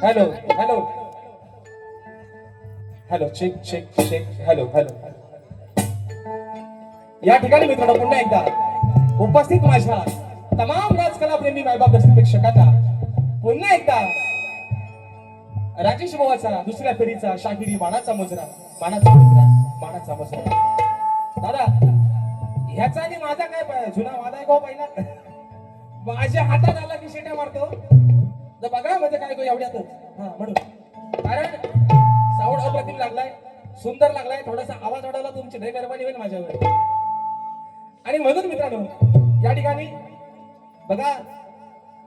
Hello hello hello check check check hello hello. या ठिकाणी मित्रांनो पुन्हा एकदा उपस्थित माझ्या तमाम राजकला प्रेमी मायबाप दर्शक प्रेक्षकांना पुन्हा एकदा राजेश भावाचा दुसऱ्या फेरीचा शाहिरी बाणाचा मुजरा बाणाचा मुजरा बाणाचा मुजरा. दादा ह्याचा आणि माझा काय जुना वादा आहे का पहिला? माझ्या हातात आला की शेट्या मारतो तर बघा म्हणजे काय गो एवढ्यातच. हा म्हणून कारण साऊंड अप्रतिम लागलाय, सुंदर लागलाय, थोडासा आवाज वाढवला तुमची लय मेहरबानी होईल माझ्यावर. आणि म्हणून मित्रांनो या ठिकाणी बघा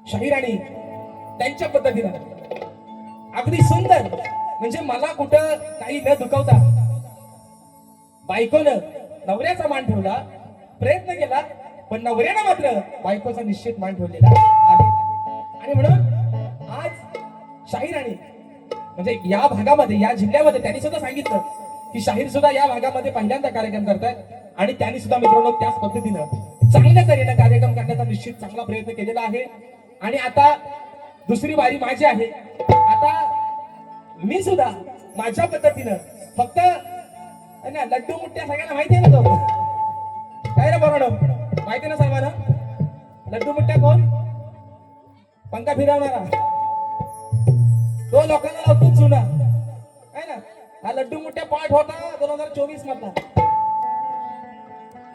शाहीर आणि त्यांच्या पद्धतीनं अगदी सुंदर म्हणजे मला कुठं काही न दुखवता बायकोनं नवऱ्याचा मान ठेवला, प्रयत्न केला, पण नवऱ्यानं मात्र बायकोचा निश्चित मान ठेवलेला आहे. आणि म्हणून आज शाहीर आणि म्हणजे या भागामध्ये या जिल्ह्यामध्ये त्यांनी सुद्धा सांगितलं की शाहीर सुद्धा या भागामध्ये पहिल्यांदा कार्यक्रम करतायत आणि त्यांनी सुद्धा मित्रांनो त्याच पद्धतीनं चांगल्या तऱ्हेने कार्यक्रम करण्याचा निश्चित चांगला प्रयत्न केलेला आहे. आणि आता दुसरी बारी माझी आहे. आता मी सुद्धा माझ्या पद्धतीनं फक्त ना लड्डू मुठ्या सगळ्यांना माहिती आहे ना तो काय रे बरोबर माहिती ना सर्वांना लड्डू मुठ्या कोण पंखा फिरवणारा तो लोकांना लावतो जुना आहे ना. हा लड्डू मुठ्या पाठ होता 2024 मधला.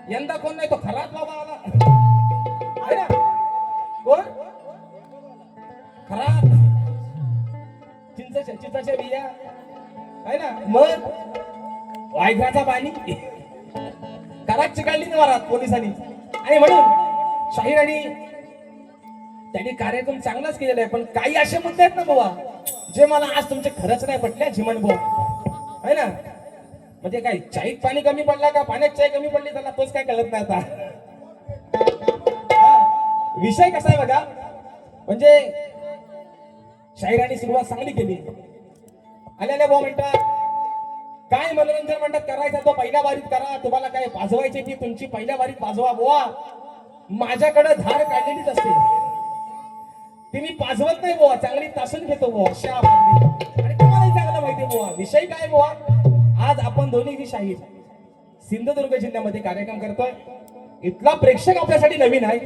यंदा कोण नाही तो खरात बाबा आला आहे ना. कोण खरात चिंचाच्या बिया आहे ना. मग वायघराचा पाणी करात चिकाळली ना वरात पोलिसांनी. आणि म्हणून शाहीर आणि त्यांनी कार्यक्रम चांगलाच केलेला आहे. पण काही असे मुद्दे आहेत ना बुवा जे मला आज तुमचे खरंच नाही पटले झिमन बुवा आहे ना. म्हणजे काय चाईत पाणी कमी पडला का पाण्यात चाय कमी पडली त्याला तोच काय कळत नाही आता. विषय कसा आहे बघा. म्हणजे शाहिरांनी सुरुवात चांगली केली. आलेल्या बुवा म्हणतात काय मनोरंजन म्हणतात करायचं तो पहिल्या बारीत करा. तुम्हाला काय पाजवायची ती तुमची पहिल्या बारीत पाजवा बुवा. माझ्याकडे धार काढलेलीच असते ती मी पाजवत नाही बुवा. चांगली तासून घेतो बुवा आणि तुम्हालाही चांगलं माहिती बुवा. विषय काय बुवा आज आपण दोन्ही शाहीर सिंधुदुर्ग जिल्ह्यामध्ये कार्यक्रम करतोय. इथला प्रेक्षक आपल्यासाठी नवीन आहे.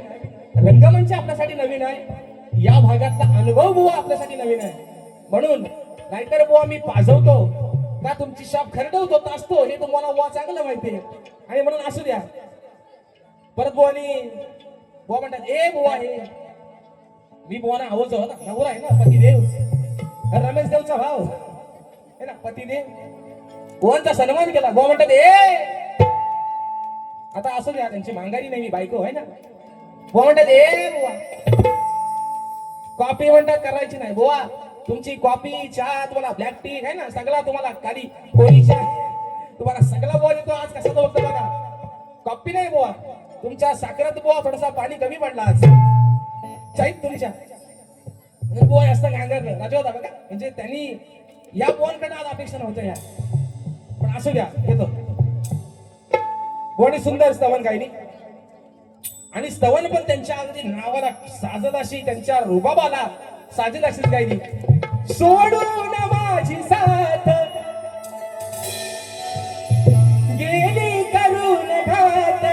रंगमंच आपल्यासाठी नवीन आहे. या भागातला अनुभव बुवा आपल्यासाठी नवीन आहे. म्हणून नाहीतर बुवा मी पाजवतो का तुमची शाप खरडवतो तासतो हे तुम्हाला बुवा चांगलं माहिती आहे. आणि म्हणून असू द्या. परत बुवा म्हणतात ए बुवा हे मी बुवाना आवाज होता नवरा आहे ना पतिदेव रमेश देवचा भाव आहे ना पतिदेव बुवांचा सन्मान केला. बुवा म्हणतात ए आता असू द्या त्यांची मांगारी नाही मी बायको आहे ना. बुवा म्हणतात ए बुवा कॉफी म्हणतात करायची नाही बुवा. तुमची कॉफी चहा तुम्हाला ब्लॅक टी आहे ना सगळा तुम्हाला खाली कोरी चहा तुम्हाला सगळा बुवा देतो. आज कसा तो बघतो बघा कॉफी नाही बुवा. तुमच्या साखरात बुवा थोडासा पाणी कमी पडला आज चाईत तुमच्या बुवा असं गांगरलं राजा होता बघा. म्हणजे त्यांनी या बुवांकडे आज अपेक्षा नव्हतं या. पण असू द्या घेतो. बुवानी सुंदर स्तवन गायली आणि स्तवन पण त्यांच्या अगदी नावाला साजत अशी त्यांच्या रुबाबाला साजेल अशीच गायली. सोडून माझी साथ गेली करून घात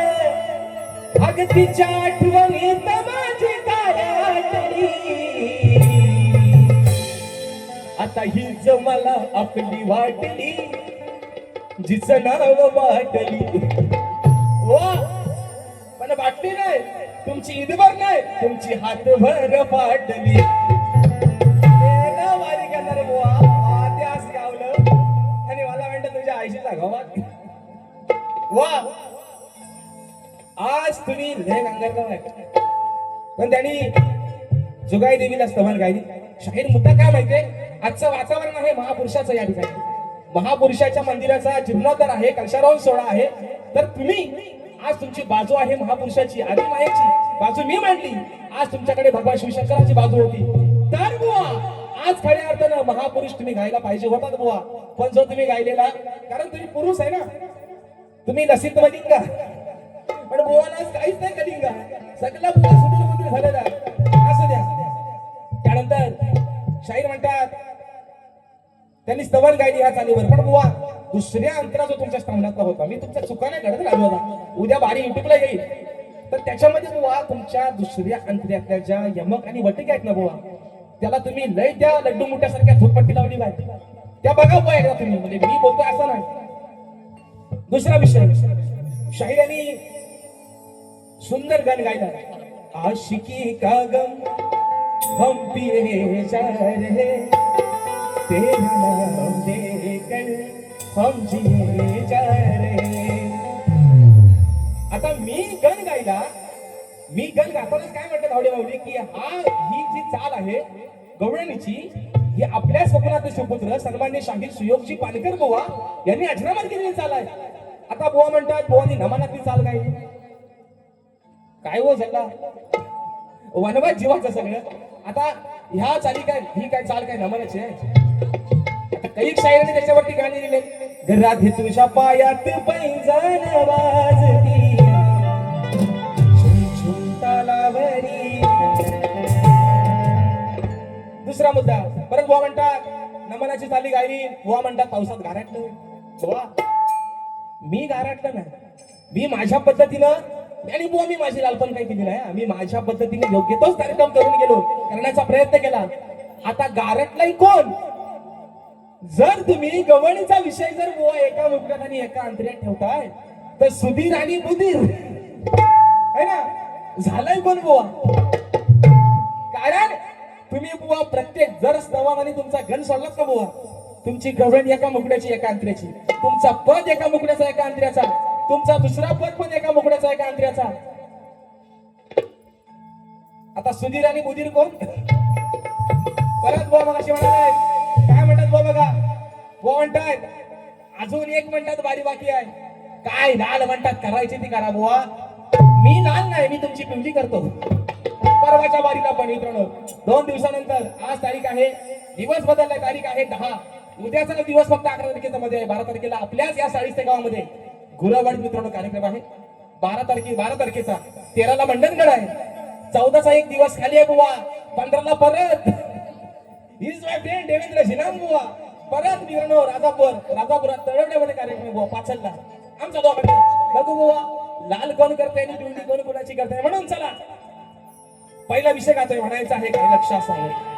अगतीच्या आठवणीत माझी कायातली. आता हीच मला आपली वाटली जिचं नाव वाटली. वा पण वाटली नाही तुमची ईदभर नाही तुमची हातभर फाटली. वारी करणारे बुवा ते असं गावलं आणि मला म्हणतं तुझ्या आईशीचा गावात वा आज तुम्ही लय गंगारगाव आहे. पण त्यांनी जुगाई देवीला स्तवन गायली. शाहीर मुद्दा काय माहितीये आजचं वातावरण आहे महापुरुषाचं या ठिकाणी. महापुरुषाच्या मंदिराचा जीर्णोद्धार आहे कलशारोहण सोहळा आहे. तर तुम्ही आज तुमची बाजू आहे महापुरुषाची आदी मायेची बाजू मी मांडली. आज तुमच्याकडे भगवान शिवशंकराची बाजू होती. तर बुवा आज खऱ्या अर्थानं महापुरुष तुम्ही गायला पाहिजे होतात बुवा. पण जो तुम्ही गायलेला कारण तुम्ही पुरुष आहे ना तुम्ही लसित मलिंगा पण बुवाला काहीच नाही कलिंगा सगळा बुवा सुंदर मंदिर झालेला असं द्या. त्यानंतर शाहीर म्हणतात त्यांनी स्तवन गायली ह्या चालीवर. पण बुवा दुसऱ्या अंतरा जो तुमच्या स्तवनातला होता मी तुमच्या चुकाने घडत राहिलो होता. उद्या बारी युट्यूबला येईल तर त्याच्यामध्ये बुवा तुमच्या दुसऱ्या अंतऱ्यातल्या ज्या यमक आणि वटिक आहेत ना बुवा त्याला तुम्ही लय त्या लड्डू मुठ्यासारख्या धूपपट्टी लावली पाहिजे त्या बघा बुवा एकदा तुम्ही. म्हणजे मी बोलतोय असं नाही. दुसरा विषय शाहिरांनी सुंदर गाणं गायला. आशिकी का गम हम पिए जा रहे तेरा नाम लेकर हम जिए जा रहे. आता मी गण गायला मी गण गातानाच काय म्हणतात आवडे माऊली की ही जी चाल आहे गवळणीची ही आपल्या स्वप्नात सुपुत्र सन्मान्य शाहीर सुयोगजी पालकर बुवा यांनी अजरामर केलेली चाल आहे. आता बुवा म्हणतात बुवानी नमानातली चाल गायली काय हो झाला वनवास जीवाचं सगळं. आता ह्या चाली काय ही काय चाल काय नमनाची आहे. आता काही शाहिरांनी त्याच्यावरती गाणी लिहिले. घरात तुझ्या पायात पैंजण वाजती झुम झुम तालावरी दुसरा मुद्दा परत बुवा म्हणतात नमनाची चाली गायली, बुवा म्हणतात पावसात गारटलं. बुवा मी गारटलं नाही, मी माझ्या पद्धतीनं आणि बुवा मी माझी लालपण काही केली नाही, मी माझ्या पद्धतीने योग्य तोच कार्यक्रम करून गेलो, करण्याचा प्रयत्न केला. आता गारटलाही कोण? जर तुम्ही गवळीचा विषय जर बुवा एका मुखड्यात आणि एका अंतर्यात ठेवताय तर सुधीर आणि बुधीर है ना, झालंय कोण बुवा? कारण तुम्ही बुवा प्रत्येक जर स्तवाने तुमचा गण सोडलात का बुवा, तुमची गवळण एका मुकड्याची एका अंतऱ्याची, तुमचा पद एका मुकड्याचा एका अंतऱ्याचा, तुमचा दुसरा पद पण एका मुकड्याचा एका अंतऱ्याचा. आता सुधीर आणि बुधीर कोण? परत बुवा मग अशी म्हणाले काय म्हणतात बुवा बघा, बुवा म्हणतात अजून एक म्हणतात बारी बाकी आहे. काय लाल म्हणतात करायची ती करा बुवा, मी लाल नाही, मी तुमची पिवली करतो. परवाच्या बारीला पण मित्रांनो 2 दिवसानंतर आज तारीख आहे, दिवस बदललाय, तारीख आहे 10. उद्याचा दिवस फक्त 11 तारखेचा मध्ये आहे. 12 तारखेला आपल्याच या 40 गावामध्ये गुरावाडीत मित्रांनो कार्यक्रम आहे. 12 तारखेचा 13ला मंडणगड आहे, 14चा एक दिवस खाली आहे बुवा, 15ला परत इज माय फ्रेंड देवेंद्र झिनाम बुवा परत मित्रांनो राजापुरात तळवड्यामध्ये कार्यक्रम बुवा पाचलला आमचा दोघांचा. बघू बुवा लाल कोण करताय आणि पिवळी कोण कोणाची करताय. म्हणून चला पहिला विषय काय म्हणायचा आहे, काय लक्ष असावं.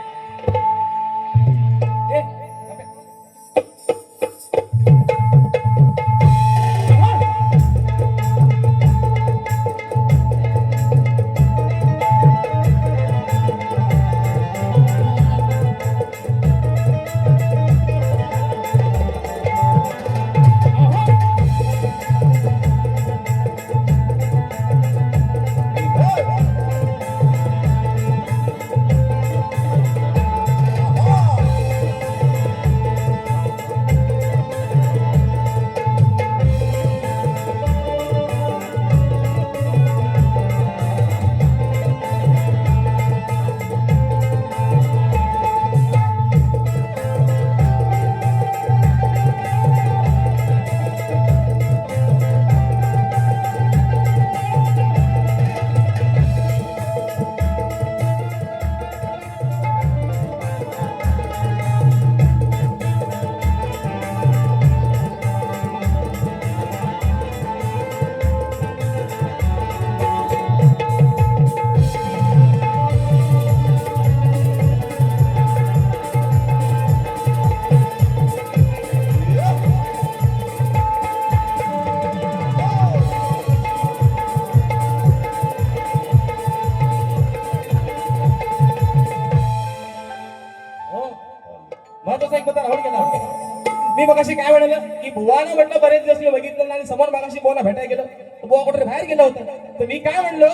मी मगाशी काय म्हणालं की बुवानं म्हटलं बरेच दिवस मी बघितलं आणि समोर मगाशी बुवाला भेटायला गेलो, बुवा कुठे बाहेर गेला होता. तर मी काय म्हणलो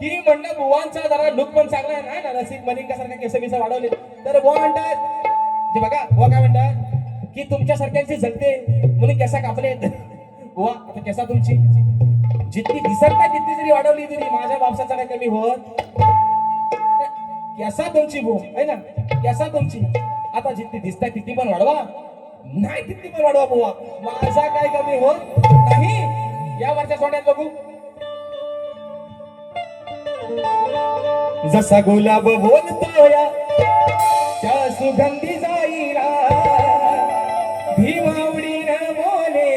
की म्हणलं बुवांचा जरा लुक पण चांगला आहे ना, रसिक मलिंगासारखा केस वाढवले. तर बुवा म्हणतात जे बघा बुवा काय म्हणतात की तुमच्यासारख्यांची जगते म्हणून केसा कापले. बुवा आता केसा तुमची जितकी दिसत नाही तितकी जरी वाढवली तरी माझ्या बापसाचा काय कमी होत. केसा तुमची बुवा आहे ना, केसा तुमची आता जितकी दिसताय तितकी पण वाढवा, नाही तितकी पण वाढवा बुवा, माझा काय कमी होत नाही. या वरच्या सोन्यात बघू जसा गुलाब बोलतोया त्या सुगंधी जाईला भीमावडीन बोले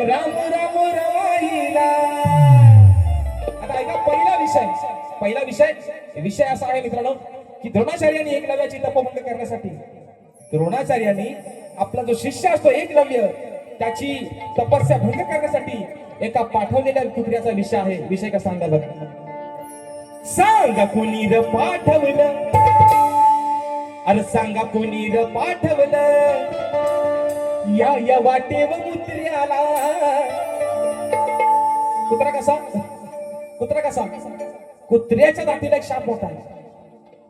राम राम रवाईला. आता ऐका पहिला विषय असा आहे मित्रांनो की द्रोणाचार्यांनी एकलव्याची तपभंग करण्यासाठी द्रोणाचार्यांनी आपला जो शिष्य असतो एकलव्य त्याची तपस्या भंग करण्यासाठी एका पाठवलेल्या कुत्र्याचा विषय आहे. विषय कसा सांगा बघा. सांगा कोणी र पाठवलं, अरे सांगा कोणी र पाठवलं या वाटेव कुत्र्याला. कुत्रा कसा कुत्र्याच्या दाटीला एक शाप होता.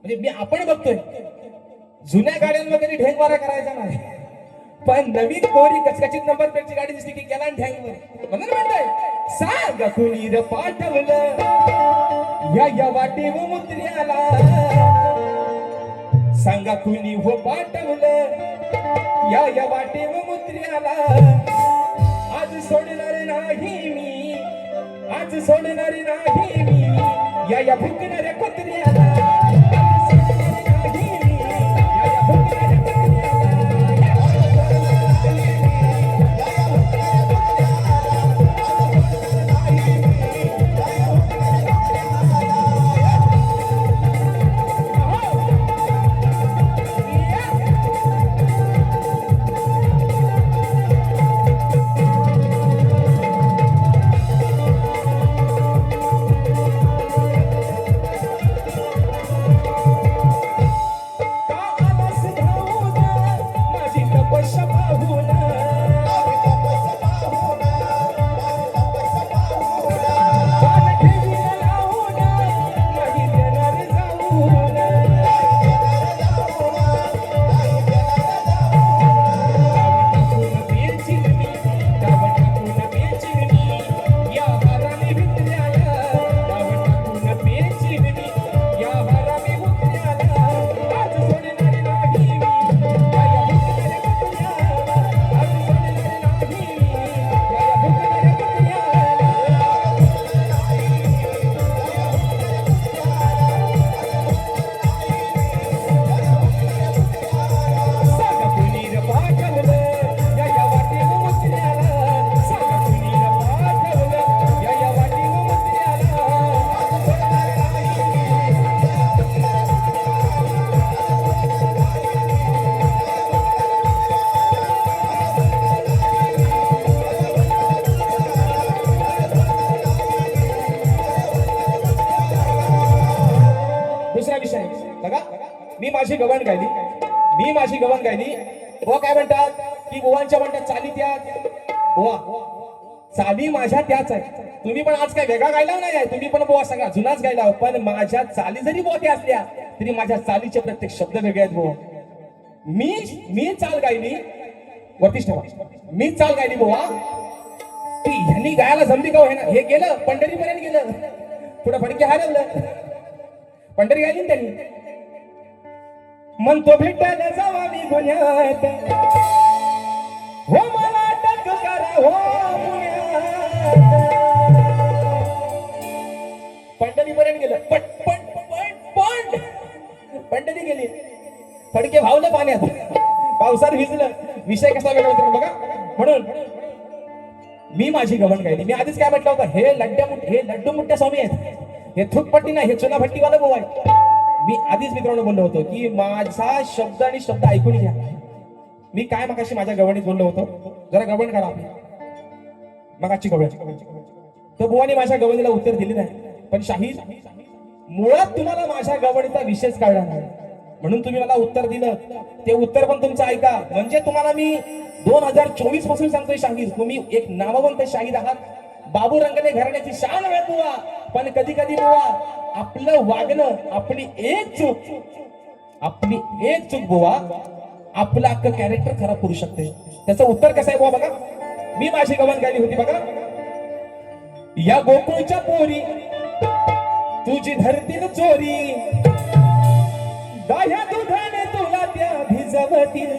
म्हणजे आपण बघतोय जुन्या गाड्यांमध्ये ढेंग मारा करायचा नाही, पण नवीन कोरी कचकचित नंबर प्लेटची गाडी दिसली की गेला ढेंग वर. म्हणून म्हणताय सांगा कोणी र पाठवलं या वाटेव मुत्र्याला. सांगा कुणी हो पाठवलं या वाटेव मुत्र्याला. आज सोडणार नाही मी, आज सोडणार नाही मी या भुकणाऱ्या कुत्र्याला. आज सोडणार नाही मी, बघा मी माझी गवण गायली, मी माझी गवण गायली. बुवा काय म्हणतात की बुवांच्या म्हणतात चाली त्या बुवा चाली माझ्या त्याच आहे. तुम्ही पण आज काय वेगळा गायला नाही आहे, तुम्ही पण बुवा सगळा जुनाच गायला. पण माझ्या चाली जरी बुवा त्या असल्या तरी माझ्या चालीचे प्रत्येक शब्द वेगळे आहेत बुवा. मी चाल गायली, वरतीच ठेवा, मी चाल गायली बुवा. ती ह्यांनी गायला जमली का ना, हे गेलं पंढरीपर्यंत गेलं, पुढे फडके हरवलं. पंढरी गायली ना त्यांनी. म्हणतो भेटायला जावा मी गुन्ह्यात, हो मला अटक करा हो पंढरीपर्यंत गेलं. पण पंढरी गेली, फडके भावलं पाण्यात, पावसात भिजलं. विषय कसा वेगळा होता बघा. म्हणून मी माझी गवण गायली. मी आधीच काय म्हटलं होतं, हे लड्डू मुठ्या स्वामी आहेत, हे थुकपट्टी नाही, हे चुनाभट्टीवाला भाऊ आहे. मी आधीच मित्रांनो बोललो होतो की माझा शब्द आणि शब्द ऐकून घ्या. मी काय मगाशी माझ्या गवणीत बोललो होतो, जरा गवण करा आपली मगाची गवण. तर बुवानी माझ्या गवणीला उत्तर दिले नाही. पण शाहीर मुळात तुम्हाला माझ्या गवणीचा विशेष कळला नाही, म्हणून तुम्ही मला उत्तर दिलं. ते उत्तर पण तुमचं ऐका. म्हणजे तुम्हाला मी 2024 पासून सांगतोय शाहीर, तुम्ही एक नामवंत शाहीर आहात. बाबू रंगने घराण्याची शान आहे बुवा. पण कधी कधी बुवा आपलं वागणं, आपली एक चूक बुवा आपलं अख्खं कॅरेक्टर खराब करू शकते. त्याचं उत्तर कसं आहे बुवा बघा. मी माझी गवण गायली होती बघा. या गोकुळच्या पोरी तुझी धरतील चोरी, दाह्या दुधाने तुला त्या भिजवतील.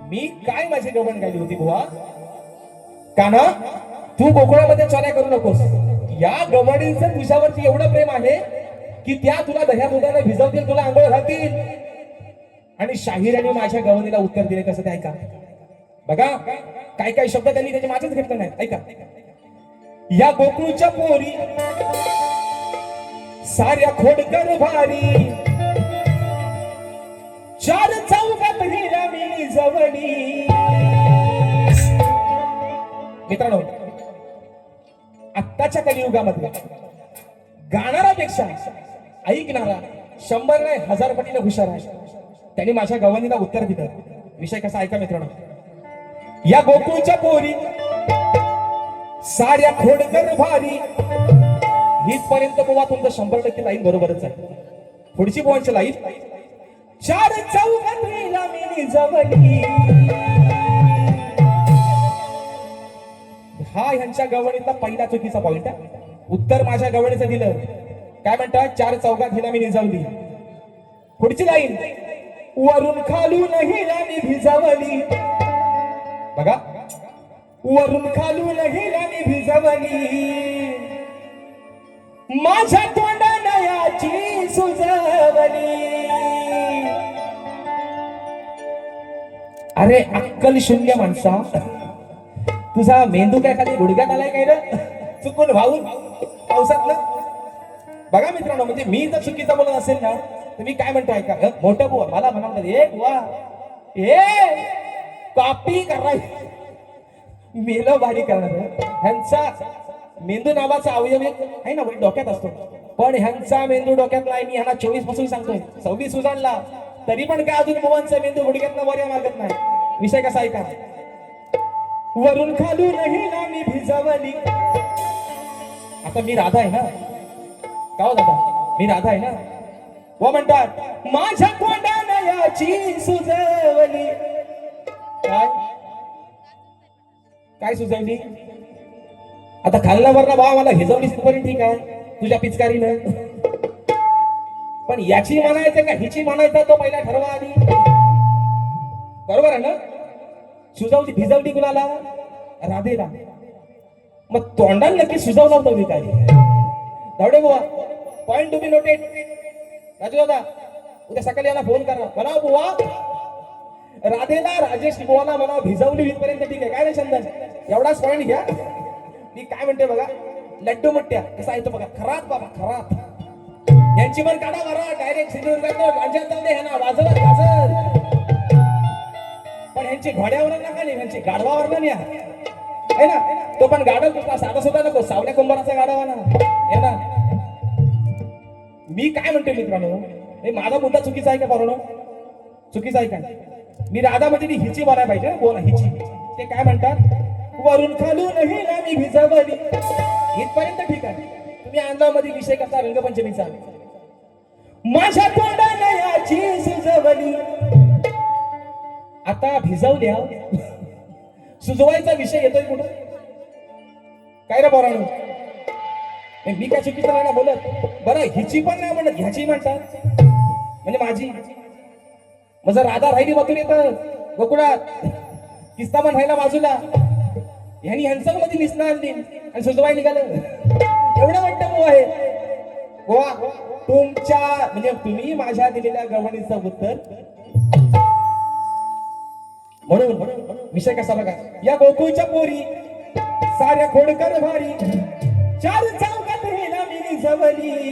मी काय माझी गवण गायली होती बुवा. काना तू गोकुळामध्ये चोऱ्या करू नकोस. या गवणींचं तुझ्यावरती एवढं प्रेम आहे की त्या तुला दह्या दुधाने भिजवतील, तुला आंघोळ घालतील. आणि शाहिराने माझ्या गवणीला उत्तर दिले कसं ते ऐका बघा. काय काय शब्द त्यांनी त्याचे माझेच घेतलं नाही. ऐका. या गोकुळच्या पोरी साऱ्या खोडकर भारी, चार चौकात हिरा मी जवळी. मित्रांनो आत्ताच्या कलियुगामध्ये गाणारापेक्षा ऐकणारा 100 नाही 1000 पटीने हुशार आहे. त्यांनी माझ्या गवणीला उत्तर दिलं. विषय कसा ऐका मित्रांनो. या गोकुळच्या पोरी साऱ्या खोडकर भारी, हितपर्यंत बुवा तुमचं 100% लाईन बरोबरच आहे. पुढची बुवांची लाईन, चार चौकात हिरा मी जवळी. हा ह्यांच्या गवणीतला पहिला चुकीचा पॉइंट आहे. उत्तर माझ्या गवणीचं दिलं. काय म्हणतात, चार चौकात हिला मी निजावली. पुढची लाईन, वरून खालून हिला मी भिजवली. बघा, वरून खालून हिला मी भिजवली, माझ्या तोंडानं याची सुजवली. अरे अक्कल शून्य माणसा, तुझा मेंदू काय खाली गुडघ्यात आलाय काय रे, चुकून वाहून पावसात ना. बघा मित्रांनो, म्हणजे मी जर चुकीचा बोलत असेल ना तर मी काय म्हणतो ऐका. मोठं बुवा मला म्हणा एक वा ए कॉपी कराय मेलो बारी करणार. ह्यांचा मेंदू नावाचा अवयव आहे ना वरी डोक्यात असतो, पण ह्यांचा मेंदू डोक्यात नाही. मी ह्यांना 24 पासून सांगतोय, 26 उजाडला तरी पण काय अजून बुवांचा मेंदू गुडघ्यात वऱ्या मागत नाही. विषय कसा ऐका. वरून खालून हिला मी भिजवली. आता मी राधा आहे ना, का हो दादा, मी राधा आहे ना. व म्हणतात माझ्या कोंडानं याची सुजवली. काय काय सुजवली. आता खालना वरना भाव मला भिजवलीस तोपर्यंत ठीक आहे तुझ्या पिचकारीनं, पण याची म्हणायचं का हिची म्हणायचं तो पहिला ठरवा आधी. बरोबर आहे ना. सुजवली भिजवली कुणाला, राधेला. मग तोंडाला नक्की सुजवला होता काय. धावडे बुवा, point to be noted. Raju दादा उद्या सकाळी याला फोन करा, म्हणा बुवा राधेला राजेश बुवाला म्हणा भिजवली इथपर्यंत ठीक आहे. काय नाही चंदन, एवढाच पॉइंट घ्या. मी काय म्हणते बघा, लड्डू मुठ्या कसा आहे तो बघा. खरात बाबा खरात, यांची पण काढा बरा डायरेक्ट सिंधूर करतो रांजात जाऊ दे ह्यांना वाजवत वाजत. पण ह्यांची घोड्यावर नका नाही, ह्यांची गाढवावर नाही आहे ना. तो पण गाढव कुठला साधा सुद्धा नको, सावल्या कुंभाराचा गाढवा ना. मी काय म्हणते मित्रांनो, हे माझा मुद्दा चुकीचा आहे का पोरांनो? चुकीचा आहे का? मी राधामध्ये ती हिची बोलायला पाहिजे ना, बोला हिची. ते काय म्हणतात, वरून खालून हिला मी भिजवली. इथपर्यंत ठीक आहे. तुम्ही अंदामध्ये विषय कसा रंगपंचमीचा, माझ्या तोंडाने याची सुजवली. आता भिजवल्या सुजवायचा विषय येतोय कुठं? काय रे पोरांनो, मी काय चुकीचं नाही ना बोलत. बरं हिची पण नाही म्हणत, ह्याची म्हणतात म्हणजे माझी. माझं राधा राहिली बघून येतं गोकुळात, किस्ता पण राहिला बाजूला, ह्यांनी ह्यांचं मध्ये निसना आणली आणि सुजवाय निघालं. एवढं वाटतं बुवा आहे बुवा. तुमच्या म्हणजे तुम्ही माझ्या दिलेल्या गवणीचं उत्तर. म्हणून विषय कसा बघा, या गोकुळच्या पोरी साऱ्या खोडकर भारी, चार चौकात हिला मी जवली.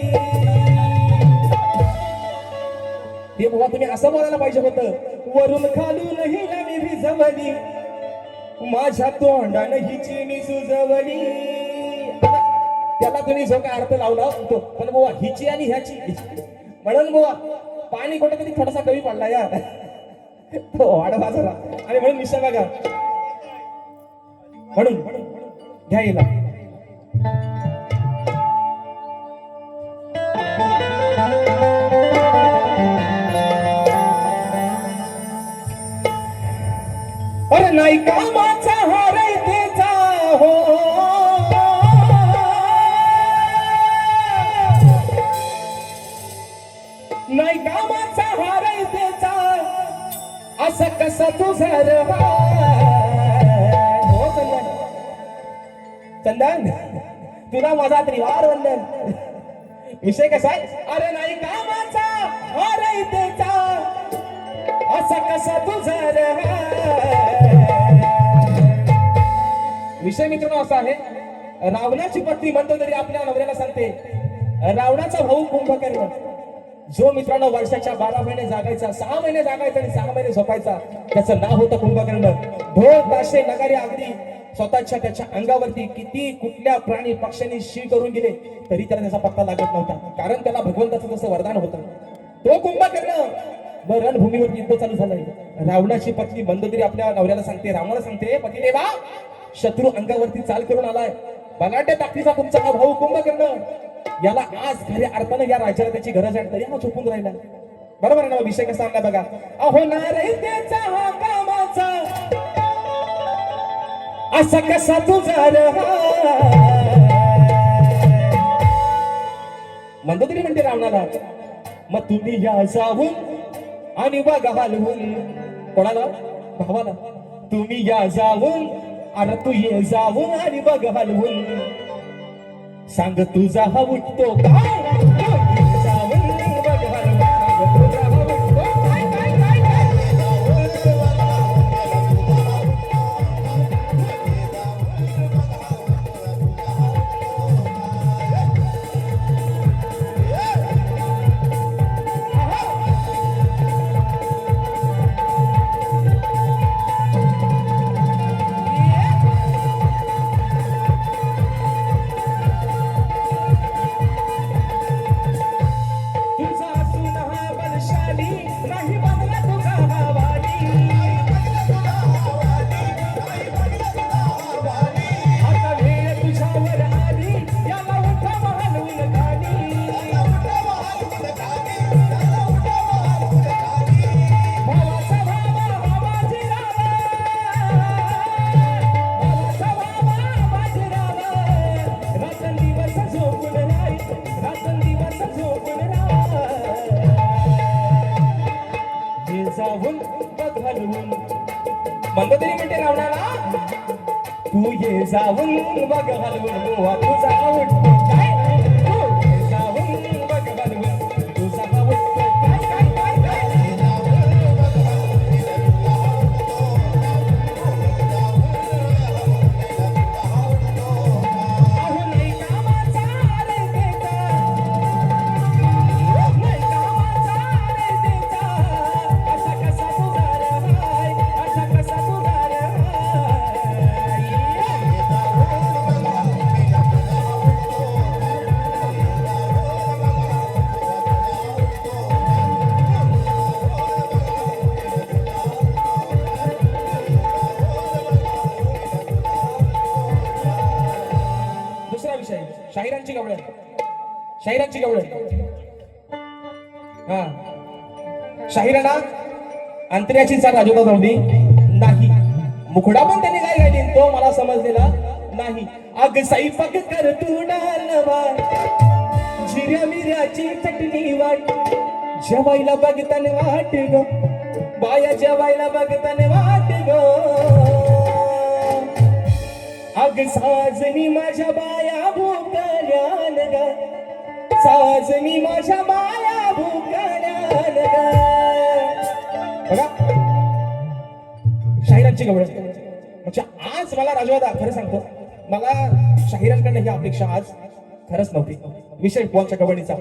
ते बुवा तुम्ही असं बोलायला पाहिजे होतं, वरून खालून हिला मी भिजवली, माझ्या तोंडानं हिची मी सुजवली. त्याला तुम्ही जो काय अर्थ लावला तो, पण बुवा हिची आणि ह्याची म्हणून बुवा पाणी कुठे तरी थोडासा कमी पडला यार, तो वाढवा जरा. आणि म्हणून विषय बघा, म्हणून घ्यायला अरे नाही कामाचा हार त्याचा हो, नाही कामाचा हार त्याचा, असं कसा तुझा हो चंदन. चंदन तुला माझा त्रिवार वंदन. विषय कसा आहे, अरे नाही कामाचा हार त्याचा, असा कसा तुझा विषय मित्रांनो असा आहे, रावणाची पत्नी म्हणतो तरी आपल्या नवऱ्याला सांगते, रावणाचा भाऊ कुंभकर्ण जो मित्रांनो वर्षाच्या 12 महिने जागायचा, 6 महिने जागायचा आणि 6 महिने झोपायचा, त्याचं नाव होतं कुंभकर्ण. ढोल ताशे नगारे अगदी स्वतःच्या त्याच्या अंगावरती किती कुठल्या प्राणी पक्ष्यांनी शी करून गेले तरी त्याला त्याचा पत्ता लागत नव्हता, कारण त्याला भगवंताचं जसं वरदान होतं. तो कुंभकर्ण रणभूमीवरती युद्ध चालू झालंय. रावणाची पत्नी मंदोदरी आपल्या नवऱ्याला सांगते, रावणाला सांगते, पतिदेवा शत्रू अंगावरती चाल करून आलाय, बलाढ्य ताकदीचा तुमचा हा भाऊ कुंभकर्ण, याला आज खऱ्या अर्थानं या राज्याला त्याची गरज आहे, तरी हा झोपून राहिला. बरोबर आहे ना? विषय कसा आणला बघा, अहो नारळीचा हा कामाचा, असा कसा तुझा मंदोदरी म्हणते रावणाला, मग तुम्ही या जाऊन आणि बघा हलवून. कोणाला? भावाला. तुम्ही या जाऊन, अरे तू ये जाऊन आणि बघ हलवून, सांग तुझा हा उठतो काय, जाऊन बघ हलवून, सांग तुझा हा उठतो काय काय काय काय. मंदोदरी म्हणते रावणाला, तू ये जाऊन बघ हलवून, तुझा उठतो काय, तू ये जाऊन बघ हलवून, तुझा उठतो काय काय काय काय. अहो नाही कामाचा रे देता, नाही कामाचा रे देता, असा कसा तुझा राय, असा कसा तुझा राय. शाहिरांची गवळ हा शाहिरांना अंतर्याची चाल राजोबा जमली नाही. मुखडा पण त्यांनी काय गायली तो मला समजलेला नाही. अग स्वयंपाक कर तू डालवा जिऱ्या मिऱ्याची चटणी वाट जेवायला बघताना वाट ग बाया जेवायला बघताना वाट ग. अग साजनी माझ्या बाया भुकल्यान ग साजनी माझ्या बाया भुकल्यान ग. बघा शाहिरांची गवळ म्हणजे आज मला राजवादा खरं सांगतो मला शाहिरांकडनं ही अपेक्षा आज खरंच नव्हती. विषय बुवांच्या गवळीचा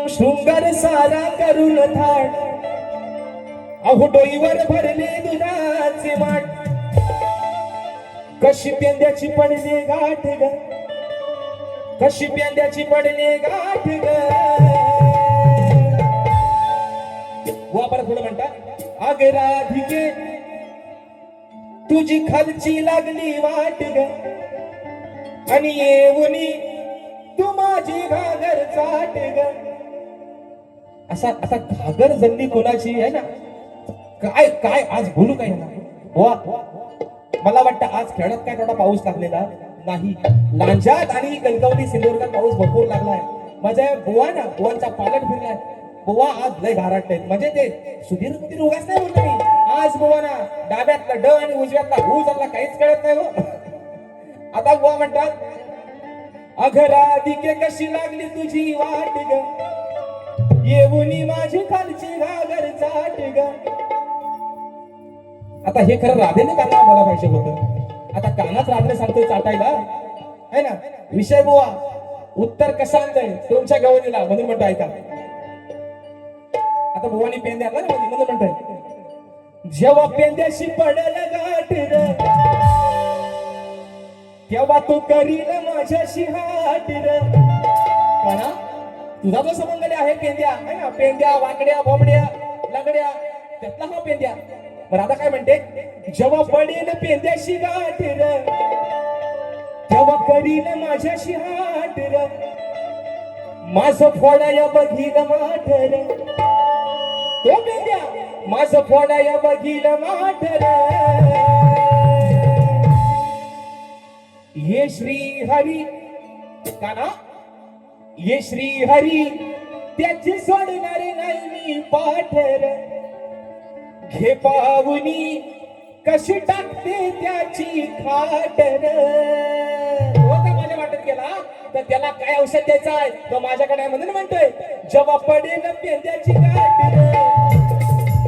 शृंगार सारा करून थाट अहो डोईवर भरले दुधाचे माठ कशी पेंद्याची पडले गाठ ग कशी पेंद्याची पडले गाठ ग. बुवा परत पुढे म्हणतात अग राधिके तुझी खालची लागली वाट ग आणि येऊनी तू माझी घागर चाट ग. असा आता घागर जल्ली कोणाची आहे ना काय काय आज बोलू काय ना बुवा मला वाटतं आज खेळात काय थोडा पाऊस लागलेला नाही. लांजात आणि कणकवली सिंधुदुर्गात पाऊस भरपूर लागलाय. माझ्या बुवा ना बुवांचा पालट फिरलाय. बुवा आज लय घाराटले म्हणजे ते सुधीर उगाच नाही बोलतो मी. आज बुवा ना डाब्यातला ड आणि उजव्यातला हू चालला काहीच कळत नाही हो. आता बुवा म्हणतात अघराधिके कशी लागली तुझी वाट ग येऊनी माझी खालची घागर चाट ग. आता हे खरं राधेने काना मला पाहिजे होतं. आता कानाच राधे सांगतोय चाटायला है ना. विषय बुवा उत्तर कसा आणलंय तुमच्या गवळीला म्हणून म्हणतो ऐका. आता बुवानी पेंद्या आणला ना म्हणून म्हणतोय जेव्हा पेंद्याशी पडल गाठ रे तेव्हा तू करील माझ्याशी हाट रे. काना तुझा जो संबंध आहे पेंद्या है ना पेंद्या वाकड्या बोबड्या लगड्या त्यातला हा पेंद्या. राधा काय म्हणते जेव्हा पडेल पेंद्याशी गाठ रे तेव्हा करील माझ्याशी हाट रे माझं फोडाया बघील माठ रे तो पेंद्या माझं फोडाया बघील माठ रे. ये श्री हरी काना ये श्री हरी त्याची सोडणारे नाही मी पाठ रे घे पाहुनी कशी टाकते त्याची खाट रे. माझ्या वाटत गेला तर त्याला काय औषध द्यायचं आहे तो माझ्याकडे म्हणून म्हणतोय जेव्हा पडेल पेंद्याची गाठ रे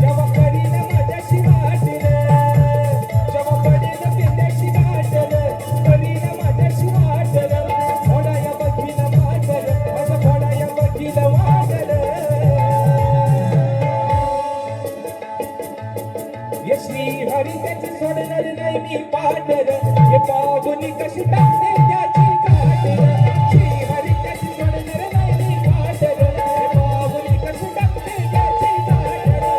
जेव्हा पडेल माझ्याशी गाठ रे जेव्हा पडेल पेंद्याची गाठ रे पडेल माझ्याशी गाठ रे फोडाया बघील माठ रे माझा फोडाया बघील माठ रे. ये श्री हरी त्याची सोडणार नाही मी पाठ रे हे पाहुनी कशी टाकते त्याची काट रे. श्री हरी त्याची सोडणार नाही मी पाठ रे हे पाहुनी कशी टाकते त्याची काट रे.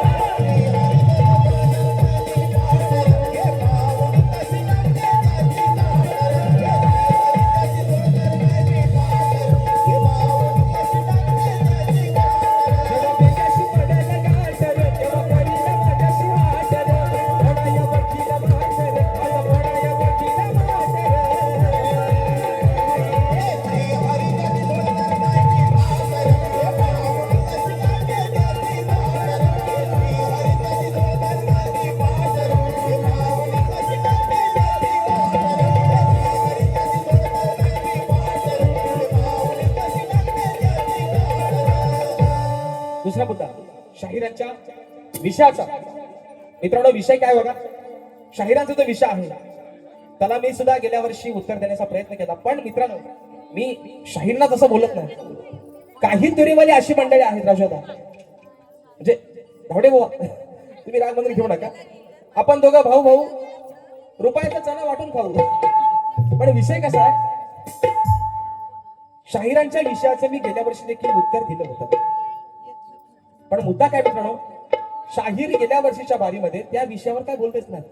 दुसरा मुद्दा शाहिरांच्या विषयाचा. मित्रांनो विषय काय बघा शाहिरांचा जो विषय आहे त्याला मी सुद्धा गेल्या वर्षी उत्तर देण्याचा प्रयत्न केला. पण मित्रांनो मी शाहिरांना तसं बोलत नाही. काही तुरीवाली अशी मंडळी आहेत राजोदा म्हणजे धावडे बुवा तुम्ही राग म्हणून घेऊ नका. आपण दोघं भाऊ भाऊ रुपयाचा चणा वाटून खाऊ. पण विषय कसा आहे शाहिरांच्या विषयाचं मी गेल्या वर्षी देखील उत्तर दिलं होतं. पण मुद्दा काय मित्रांनो शाहीर गेल्या वर्षीच्या बारीमध्ये त्या विषयावर काय बोलतेच नाही.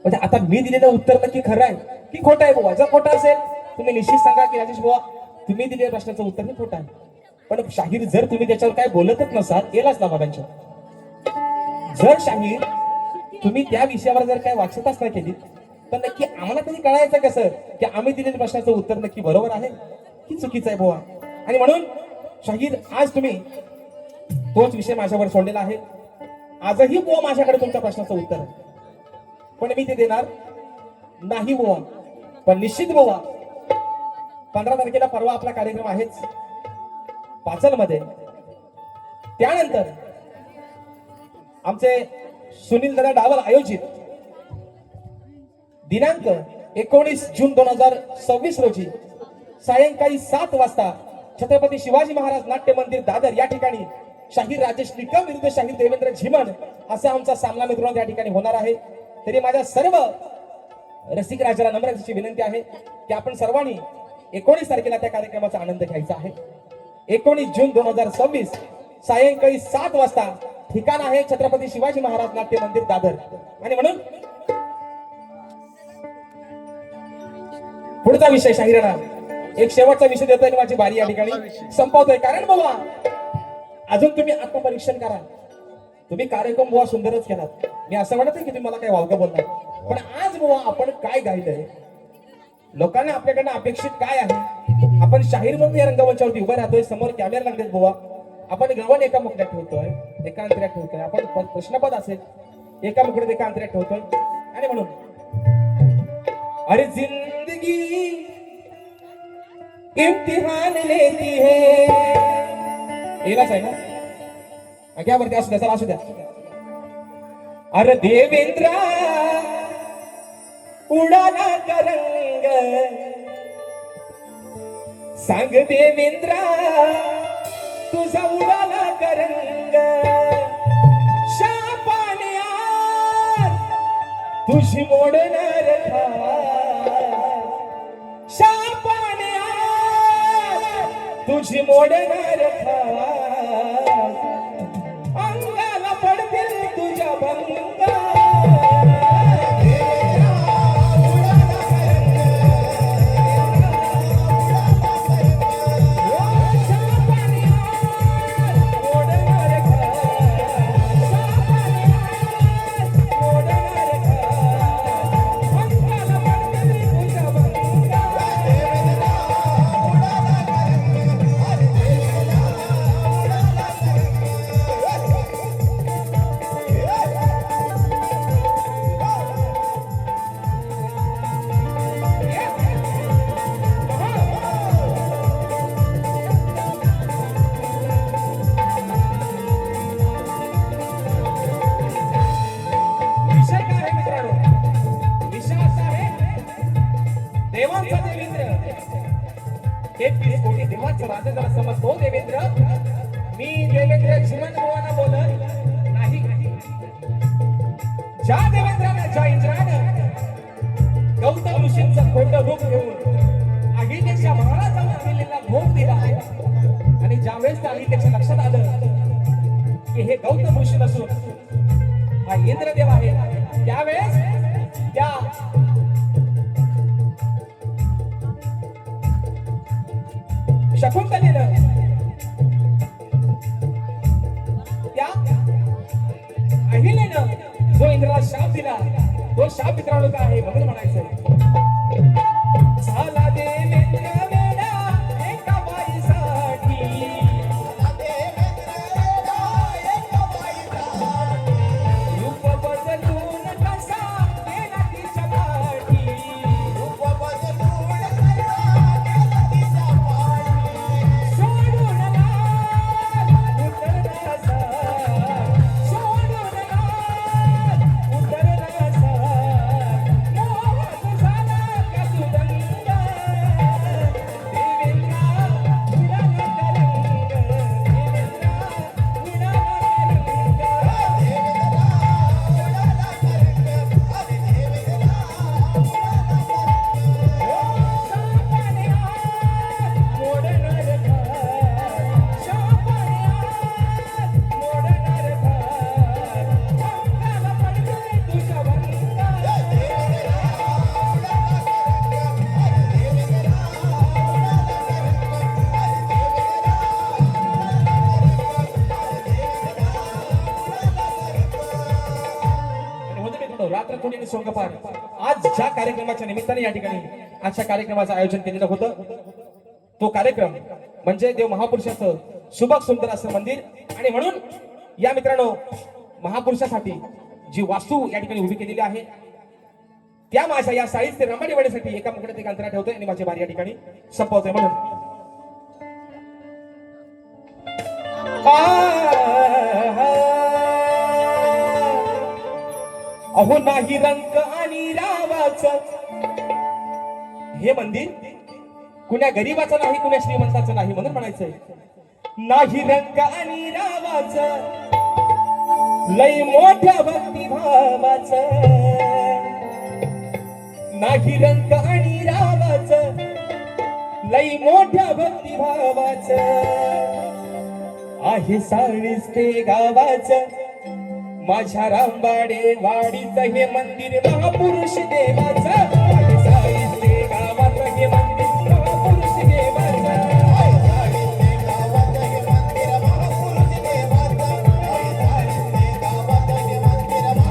म्हणजे आता मी दिलेलं उत्तर नक्की खरं आहे की खोटं आहे बुवा. जर खोटं असेल तुम्ही निश्चित सांगा की राजेश बुवा तुम्ही दिलेल्या प्रश्नाचं उत्तर हे खोटं आहे. पण शाहीर जर तुम्ही त्याच्यावर काय बोलतच नसाल येलाच ना बाबांच्या. जर शाहीर तुम्ही त्या विषयावर जर काय वाचताच नाही केली तर नक्की आम्हाला तरी कळायचं कसं की आम्ही दिलेल्या प्रश्नाचं उत्तर नक्की बरोबर आहे की चुकीचं आहे बुवा. आणि म्हणून शाहीर आज तुम्ही तोच विषय माझ्यावर सोडलेला आहे. आजही बुवा माझ्याकडे तुमच्या प्रश्नाचं उत्तर आहे पण मी ते देणार नाही बुवा. पण निश्चित बुवा 15 तारखेला परवा आपला कार्यक्रम आहेच पाचल मध्ये. त्यानंतर आमचे सुनील दादा डावल आयोजित दिनांक 19 जून 2026 रोजी सायंकाळी 7 वाजता छत्रपती शिवाजी महाराज नाट्य मंदिर दादर या ठिकाणी शाहीर राजेश निकम विरुद्ध शाहीर देवेंद्र झिमन असा आमचा सामना मित्रांनो या ठिकाणी होणार आहे. तरी माझ्या सर्व रसिक राजाला नम्र अशी विनंती आहे की आपण सर्वांनी 19 तारखेला त्या कार्यक्रमाचा आनंद घ्यायचा आहे. 19 जून 2026 सायंकाळी 7 वाजता ठिकाण आहे छत्रपती शिवाजी महाराज नाट्य मंदिर दादर. आणि म्हणून पुढचा विषय शाहिराना एक शेवटचा विषय देतोय आणि माझी बारी या ठिकाणी संपवतोय. कारण बाबा अजून तुम्ही आत्मपरीक्षण करा. तुम्ही कार्यक्रम बुवा सुंदरच केलात. मी असं म्हणत नाही की तुम्ही मला काय वावगं बोलणार पण आज बुवा आपण काय गायलंय लोकांना आपल्याकडनं अपेक्षित काय आहे. आपण शाहीर म्हणून या रंगमंचावरती उभं राहतोय. समोर कॅमेरा लागलेत बुवा. आपण गवण एका मुकड्यात ठेवतोय एका अंतऱ्यात ठेवतोय. आपण प्रश्नपद असेल एका मुकड्यात एका अंतऱ्यात ठेवतोय. आणि म्हणून अरे जिंदगी इम्तिहान लेती है येलाच आहे ना क्या वरती असू द्या चला असू द्या. अरे देवेंद्र उडाला करंग सांग देवेंद्र तुझा उडाला करंग शापान्या तुझी मोडणार शापान्या तुझी मोडणार अंगाला पडतील तुझ्या भंगा देवांचा देवेंद्र 33 कोटी देवांचा राजा जरा समजतो देवेंद्र. मी देवेंद्र जीवन बुवांना बोलत नाही. ज्या देवेंद्रानं ज्या इंद्रानं गौतम ऋषींचं खोटं रूप घेऊन अहिल्याच्या महाराजांना अहिल्याला भोग दिला आहे. आणि ज्यावेळेस त्या अहिल्याच्या लक्षात आलं की हे गौतम ऋषी नसून हा इंद्रदेव आहे त्यावेळेस त्या शकुंतलेनं त्या अहिलेनं जो इंद्राला शाप दिला तो शाप मित्रांनो काय आहे म्हणून म्हणायचं झाला देवेंद्र वेडा एका बाईसाठी रूप बदलून कसा गेला तिच्या पाठी रूप बदलून आणि सोंगपार आज ज्या कार्यक्रमाच्या निमित्ताने या ठिकाणी आजच्या कार्यक्रमाचं आयोजन केलेलं होतं तो कार्यक्रम म्हणजे देव महापुरुषाचं सुबक सुंदर असं मंदिर. आणि म्हणून या मित्रांनो महापुरुषासाठी जी वास्तू या ठिकाणी उभी केलेली आहे त्या माझ्या या साईज ते रंबाडी वाढीसाठी एका मुकड्यात एक अंतरा ठेवतोय आणि माझी बारी या ठिकाणी संपवतोय. म्हणून अहो नाही रंग आणि रावाचं हे मंदिर कुण्या गरीबाचं नाही कुण्या श्रीमंताचं नाही म्हणून म्हणायचंय नाही रंग आणि रावाचं लय मोठ्या भक्तिभावाचं नाही रंग आणि रावाचं लय मोठ्या भक्तिभावाचं आहे साळीस ते गावाचं माझ्या रामबाडे वाडीचं हे मंदिर महापुरुष देवाचं आहे साळीस ते गावाचं हे मंदिर महापुरुष देवाचं आहे साळीस ते गावाचं हे मंदिर महापुरुष देवाचं आहे साळीस ते गावाचं हे मंदिर महापुरुष देवाचं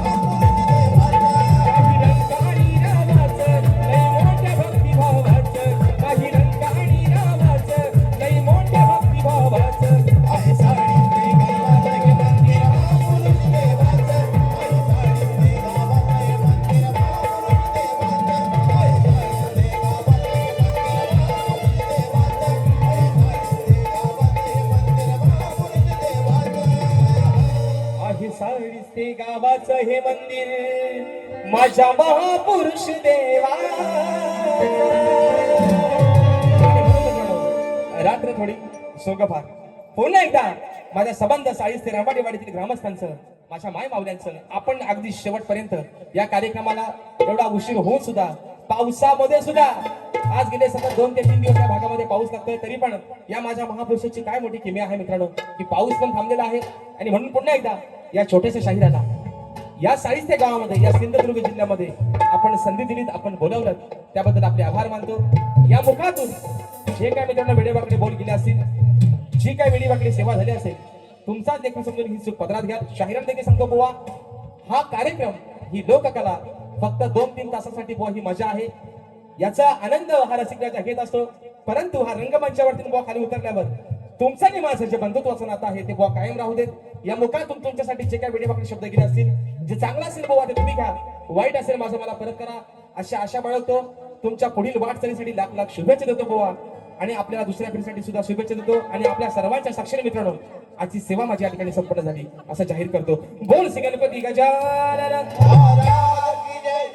काही रंग आणि रावाचं लय मोठ्या भक्तिभावाचं काही रंग आणि रावाचं लय मोठ्या भक्तिभावाचं आहे साळीस ते गावाचं हे मंदिर महापुरुष देवाचं आहे साळीस ते गावाचं हे मंदिर महापुरुष देवाचं आहे साळीस ते गावाचं हे मंदिर आहे साळीस ते गावाचं हे मंदिर माझ्या महापुरुष देवा. रात्र थोडी सोंगपार पुन्हा एकदा माझ्या संबंध साळीस ते रामवाडीवाडीतील ग्रामस्थांचं माझ्या माय मावल्यांचं आपण अगदी शेवटपर्यंत या कार्यक्रमाला एवढा उशीर होऊन सुद्धा पावसामध्ये सुद्धा आज गेले सतत 2 ते 3 दिवस या भागामध्ये पाऊस लागतोय तरी पण या माझ्या महापुरुषाची काय मोठी किमया आहे मित्रांनो की पाऊस पण थांबलेला आहे. आणि म्हणून पुन्हा एकदा या छोट्याशा शाहिराला या साळीस त्या गावामध्ये या सिंधुदुर्ग जिल्ह्यामध्ये आपण संधी दिलीत आपण बोलावलं त्याबद्दल आपले आभार मानतो. या मुखातून जे काय मित्रांनो वेडेवाकडे बोल गेले असतील जी काय वेडेवाकडे सेवा झाली असेल तुमचाच देखील समजून ही चूक पदरात घ्या. शाहिरात देखील सांगतो बुवा हा कार्यक्रम ही लोककला फक्त 2-3 तासासाठी बुवा ही मजा आहे याचा आनंद हा रसिकाचा घेत असतो. परंतु हा रंगमंचावरती बुवा खाली उतरल्यावर तुमचं आणि माझं जे बंधुत्वाचं नातं आहे ते बुवा कायम राहू देत. या मुखातून तुमच्यासाठी जे काय वेडेवाकडे शब्द गेले असतील जे चांगलं असेल बुवा ते तुम्ही घ्या वाईट असेल माझं मला परत करा अशा आशा बाळगतो. तुमच्या पुढील वाटचालीसाठी लाख लाख शुभेच्छा देतो बुवा आणि आपल्याला दुसऱ्या पिढीसाठी सुद्धा शुभेच्छा देतो. आणि आपल्या सर्वांच्या साक्षीने मित्रांनो आजची सेवा माझी या ठिकाणी संपन्न झाली असं जाहीर करतो. बोल श्री गणपती गजानन महाराज की जय.